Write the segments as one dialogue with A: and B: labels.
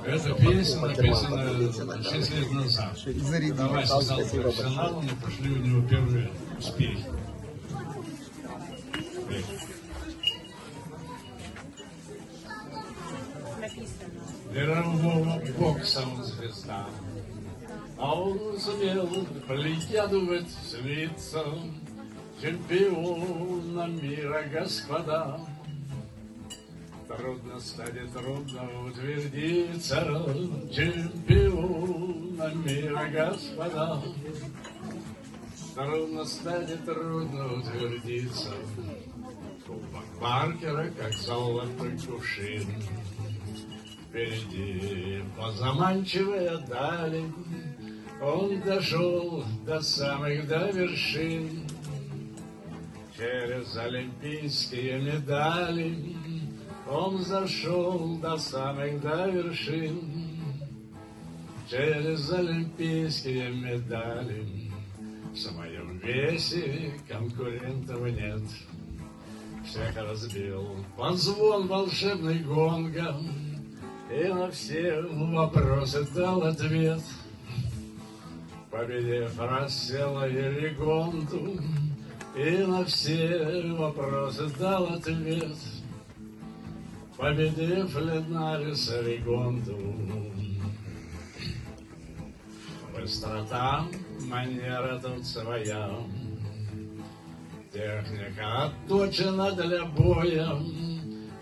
A: Эта песня написана 6 лет назад. Когда Вася стал профессионалом, мы пошли у него первые успехи. Мирового бокса он звезда, а он сумел полетядывать слиться. Чемпиона мира, господа. Трудно стать и трудно утвердиться. Чемпиона мира, господа. Трудно стать и трудно утвердиться. Кубок Баркера, как золотой кувшин. Впереди по заманчивой дали он дошел до самых до вершин. Через олимпийские медали он зашел до самых до вершин. Через олимпийские медали в своем весе конкурентов нет. Всех разбил под звон волшебный гонга и на все вопросы дал ответ. Победив рассела Ерегонту и на все вопросы дал ответ. Победив Ленариса Регонту. Быстрота, манера тут своя. Техника отточена для боя.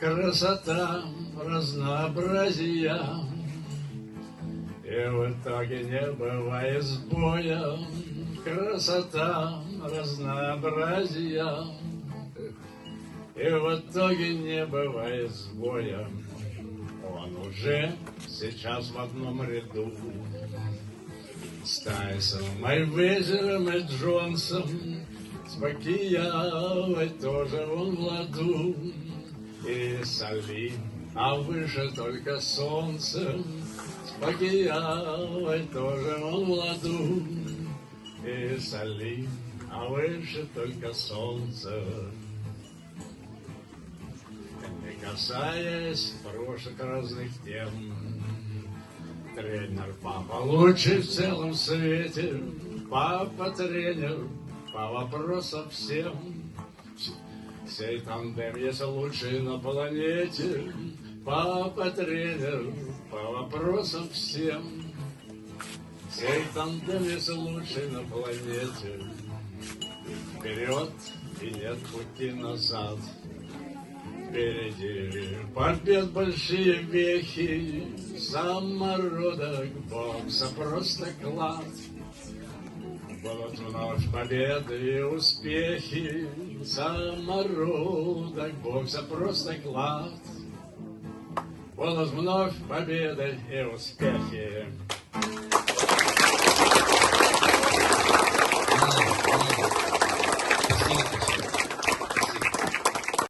A: Красота, разнообразия. И в итоге не бывает сбоя. Красота, разнообразия. И в итоге не бывает сбоя. Он уже сейчас в одном ряду с Тайсоном, Майвезером и Джонсом. С Бакиявой тоже он в ладу. И с Али, а выше только солнце. С Бакиявой тоже он в ладу. И с Али, а выше только солнце. Не касаясь прошлых разных тем, тренер папа лучший в целом свете. Папа тренер по вопросам всем. Сей тандем есть лучший на планете. Папа тренер по вопросам всем. Сей тандем есть лучший на планете. Вперед и нет пути назад. Впереди побед большие вехи. Самородок бокса просто класс. Будут вновь победы и успехи. Самородок бокса просто класс. Будут вновь победы и успехи.